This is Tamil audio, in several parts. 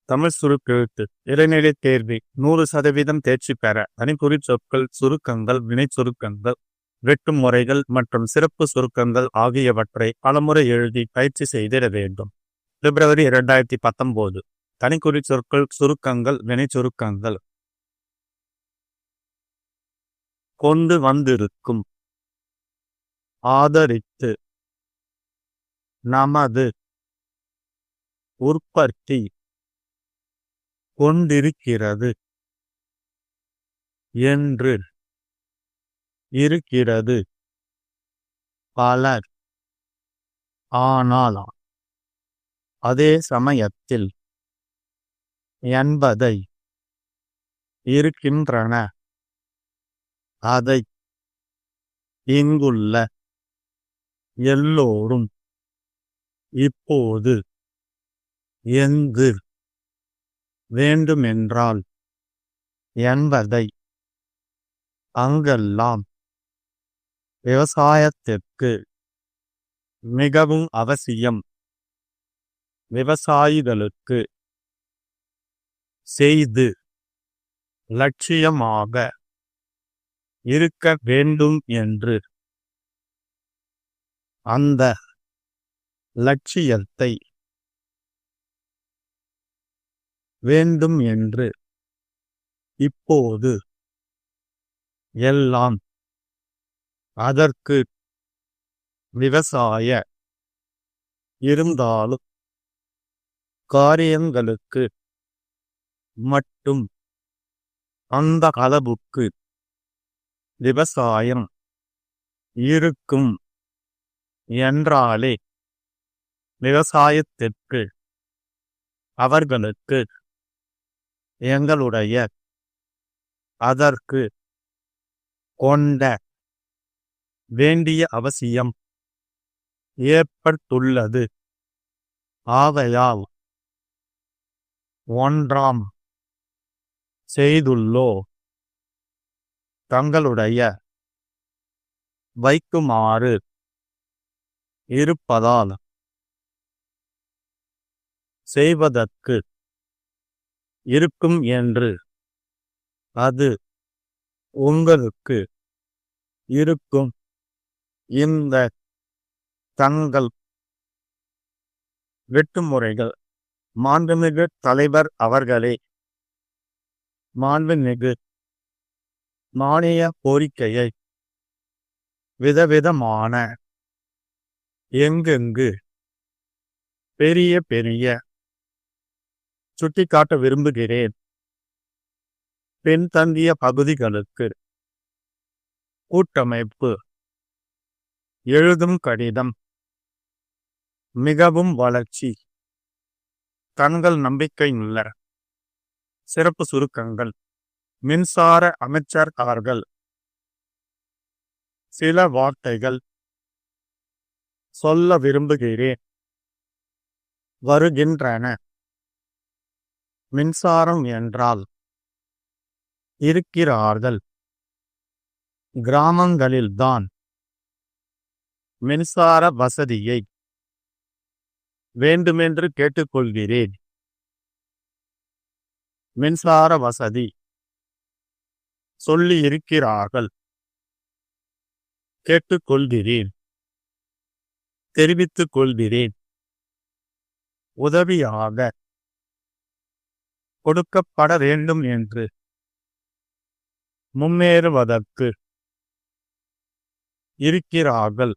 தமிழ் சுருக்கெழுத்து இடைநிலை தேர்வி 100% தேர்ச்சி பெற தனிக்குறி சொற்கள், சுருக்கங்கள், வினை சுருக்கங்கள், வெட்டும் முறைகள் மற்றும் சிறப்பு சுருக்கங்கள் ஆகியவற்றை பலமுறை எழுதி பயிற்சி செய்திட வேண்டும். பிப்ரவரி 2019. தனிக்குறி சொற்கள், சுருக்கங்கள், வினை சுருக்கங்கள். கொண்டு வந்திருக்கும், ஆதரித்து, நமது, உற்பத்தி, கொண்டிருக்கிறது, என்று, இருக்கிறது, பலர், ஆனால், அதே சமயத்தில், என்பதை, இருக்கின்றன, அதை, இங்குள்ள, எல்லோரும், இப்போது, எங்கு, வேண்டுமென்றால், என்பதை, அங்கெல்லாம், விவசாயத்திற்கு, மிகவும் அவசியம், விவசாயிகளுக்கு, செய்து, லட்சியமாக, இருக்க வேண்டும் என்று, அந்த, லட்சியத்தை, வேண்டும் என்று, இப்போது, எல்லாம், அதற்கு, விவசாய, இருந்தாலும், காரியங்களுக்கு, மட்டும், அந்த அளவுக்கு, விவசாயம், இருக்கும், என்றாலே, விவசாயத்திற்கு, அவர்களுக்கு, எங்களுடைய, அதற்கு, கொண்ட, வேண்டிய அவசியம், ஏற்பட்டுள்ளது, ஆகையால், ஒன்றாம், செய்துள்ளோ, தங்களுடைய, வைக்குமாறு, இருப்பதால், செய்வதற்கு, இருக்கும் என்று, அது, உங்களுக்கு, இருக்கும், இந்த, தங்கள், வெட்டுமுறைகள், மாண்புமிகு தலைவர் அவர்களே, மாண்புமிகு, மானிய கோரிக்கையை, விதவிதமான, எங்கெங்கு, பெரிய பெரிய, சுட்டிக்காட்ட விரும்புகிறேன். பின்தங்கிய பகுதிகளுக்கு, கூட்டமைப்பு, எழுதும் கடிதம், மிகவும் வளர்ச்சி, தங்கள் நம்பிக்கையுள்ள, சிறப்பு சுருக்கங்கள், மின்சார அமைச்சர் அவர்கள், சில வார்த்தைகள், சொல்ல விரும்புகிறேன். வருகின்றன. மின்சாரம் என்றால், இருக்கிறார்கள். கிராமங்களில்தான், மின்சார வசதியை, வேண்டுமென்று கேட்டுக்கொள்கிறேன். மின்சார வசதி, சொல்லி இருக்கிறார்கள். கேட்டுக்கொள்கிறேன். தெரிவித்துக் கொள்கிறேன். உதவியாக, கொடுக்கப்பட வேண்டும் என்று, முன்னேறுவதற்கு, இருக்கிறார்கள்.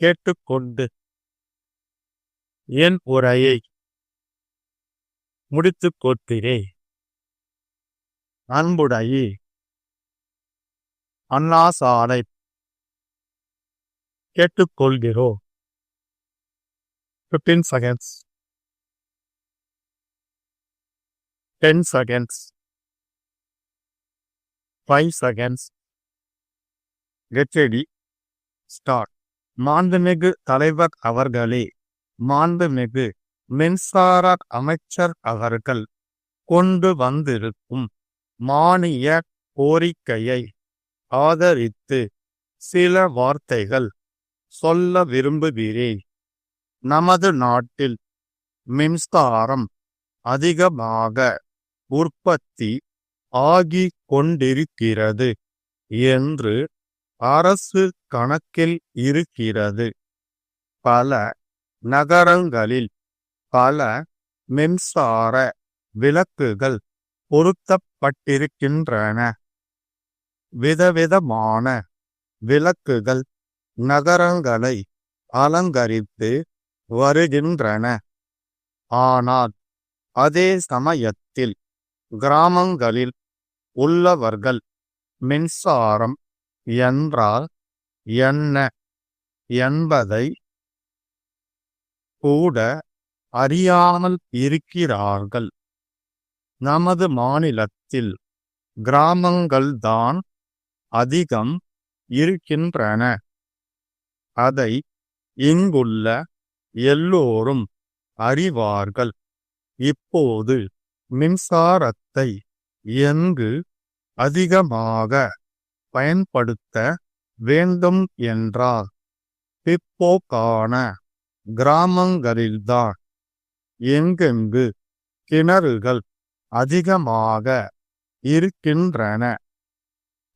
கேட்டுக்கொண்டு, என் உரையை, முடித்துக் கொள்கிறேன். அன்புடையே, அண்ணா சாலை, கேட்டுக்கொள்கிறோம். 15 seconds. 10 seconds. 5 seconds. Get ready. Start. மாண்புமிகு தலைவர் அவர்களே, மாண்புமிகு, மின்சார அமைச்சர் அவர்கள், கொண்டு வந்திருக்கும், மானிய கோரிக்கையை, ஆதரித்து, சில வார்த்தைகள், சொல்ல விரும்புகிறேன். நமது நாட்டில், மின்சாரம் அதிகமாக உற்பத்தி ஆகிக் கொண்டிருக்கிறது என்று அரசு கணக்கில் இருக்கிறது. பல நகரங்களில் பல மின்சார விளக்குகள் பொருத்தப்பட்டிருக்கின்றன. விதவிதமான விளக்குகள் நகரங்களை அலங்கரித்து வருகின்றன. ஆனால் அதே சமயத்தில் கிராமங்களில் உள்ளவர்கள் மின்சாரம் என்றால் என்ன என்பதை கூட அறியாமல் இருக்கிறார்கள். நமது மாநிலத்தில் கிராமங்கள்தான் அதிகம் இருக்கின்றன. அதை இங்குள்ள எல்லோரும் அறிவார்கள். இப்போது மின்சாரத்தை எங்கு அதிகமாக பயன்படுத்த வேண்டும் என்றால் பிற்போக்கான கிராமங்களில்தான். எங்கெங்கு கிணறுகள் அதிகமாக இருக்கின்றன,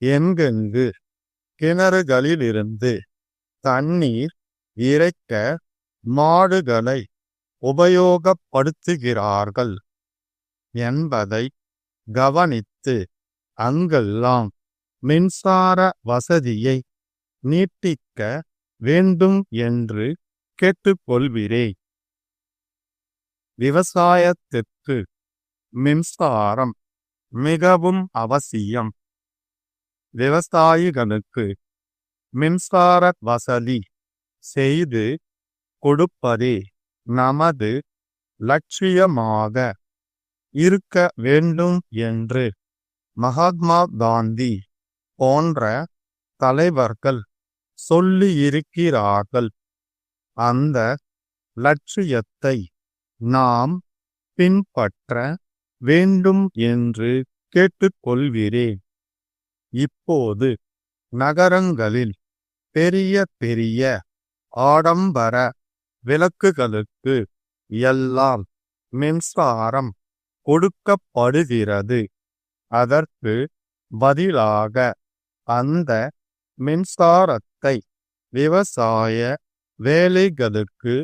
எங்கெங்கு கிணறுகளிலிருந்து தண்ணீர் இறைக்க மாடுகளை உபயோகப்படுத்துகிறார்கள் என்பதை கவனித்து அங்கெல்லாம் மின்சார வசதியை நீட்டிக்க வேண்டும் என்று கேட்டுக்கொள்கிறேன். விவசாயத்திற்கு மின்சாரம் மிகவும் அவசியம். விவசாயிகளுக்கு மின்சார வசதி செய்து கொடுப்பதே நமது லட்சியமாக இருக்க வேண்டும் என்று மகாத்மா காந்தி போன்ற தலைவர்கள் சொல்லியிருக்கிறார்கள். அந்த லட்சியத்தை நாம் பின்பற்ற வேண்டும் என்று கேட்டுக்கொள்கிறேன். இப்போது நகரங்களில் பெரிய பெரிய ஆடம்பர விளக்குகளுக்கு எல்லாம் மின்சாரம் கொடுக்கப்படுகிறது. அதற்கு பதிலாக அந்த மின்சாரத்தை விவசாய வேலைகளுக்கு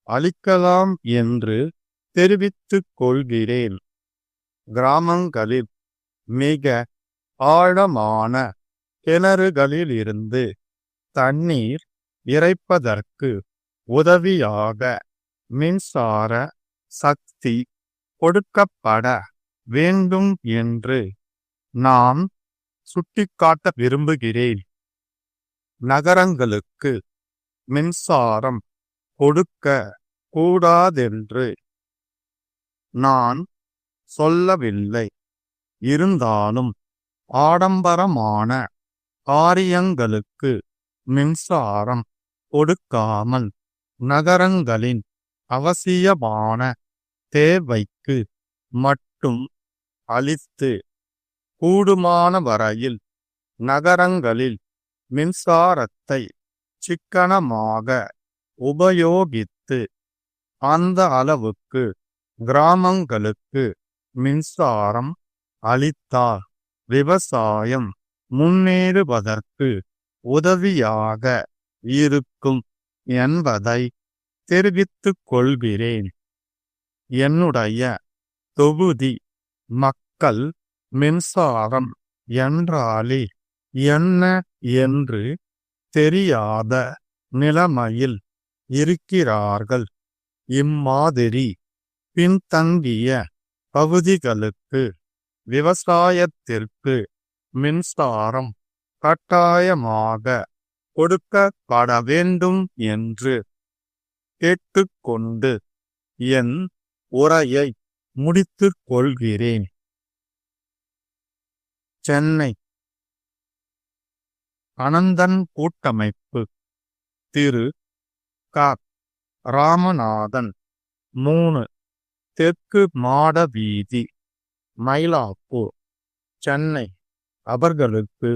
அளிக்கலாம் என்று தெரிவித்துக் கொள்கிறேன். கிராமங்களில் மிக ஆழமான கிணறுகளிலிருந்து தண்ணீர் இறைப்பதற்கு உதவியாக மின்சார சக்தி கொடுக்கப்பட வேண்டும் என்று நான் சுட்டிக்காட்ட விரும்புகிறேன். நகரங்களுக்கு மின்சாரம் கொடுக்க கூடாதென்று நான் சொல்லவில்லை. இருந்தாலும் ஆடம்பரமான காரியங்களுக்கு மின்சாரம் கொடுக்காமல் நகரங்களின் அவசியமான தேவைக்கு மட்டும் அளித்து கூடுமான வரையில் நகரங்களில் மின்சாரத்தை சிக்கனமாக உபயோகித்து அந்த அளவுக்கு கிராமங்களுக்கு மின்சாரம் அளித்தால் விவசாயம் முன்னேறுவதற்கு உதவியாக இருக்கும் என்பதை தெரிவித்துக் கொள்கிறேன். என்னுடைய தொகுதி மக்கள் மின்சாரம் என்றாலே என்ன என்று தெரியாத நிலைமையில் இருக்கிறார்கள். இம்மாதிரி பின்தங்கிய பகுதிகளுக்கு விவசாயத்திற்கு மின்சாரம் கட்டாயமாக கொடுக்கப்பட வேண்டும் என்று கேட்டுக்கொண்டு என் உரையை முடித்துக் கொள்கிறேன். சென்னை அனந்தன் கூட்டமைப்பு திரு க. ராமநாதன் 3 தெற்கு மாட வீதி, மயிலாப்பூர், சென்னை அவர்களுக்கு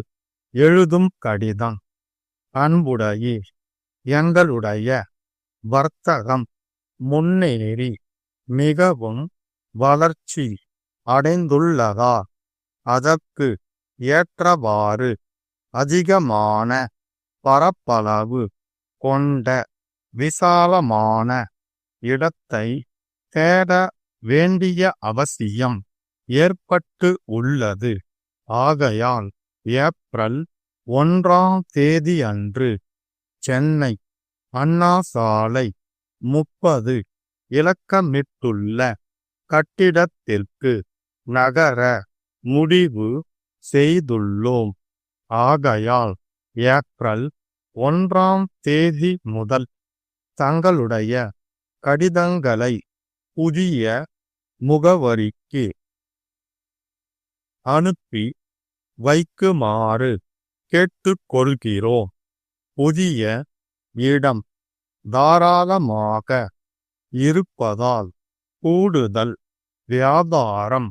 எழுதும் கடிதம். அன்புடைய எங்களுடைய வர்த்தகம் முன்னேறி மிகவும் வளர்ச்சி அடைந்துள்ளதா, அதற்கு ஏற்றவாறு அதிகமான பரப்பளவு கொண்ட விசாலமான இடத்தை தேட வேண்டிய அவசியம் ஏற்பட்டு உள்ளது. ஆகையால் ஏப்ரல் 1 அன்று சென்னை அண்ணா சாலை 30 இலக்கமிட்டுள்ள கட்டிடத்திற்கு நகர முடிவு செய்துள்ளோம். ஆகையால் ஏப்ரல் 1 முதல் தங்களுடைய கடிதங்களை புதிய முகவரிக்கு அனுப்பி வைக்குமாறு கேட்டுக்கொள்கிறோம். புதிய இடம் தாராளமாக இருப்பதால் கூடுதல் வியாபாரம்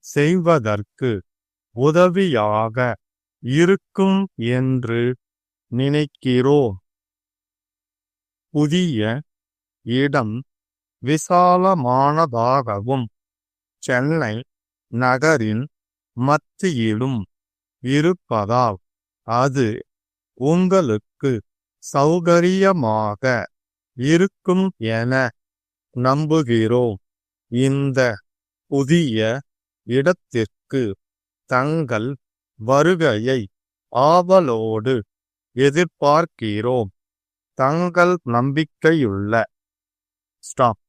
செய்வதற்கு உதவியாக இருக்கும் என்று நினைக்கிறோம். புதிய இடம் விசாலமானதாகவும் சென்னை நகரின் மத்தியிலும் இருப்பதால் அது உங்களுக்கு சௌகரியமாக இருக்கும் என நம்புகிறோம். இந்த புதிய இடத்திற்கு தங்கள் வருகையை ஆவலோடு எதிர்பார்க்கிறோம். தங்கள் நம்பிக்கையுள்ள ஸ்டாப்.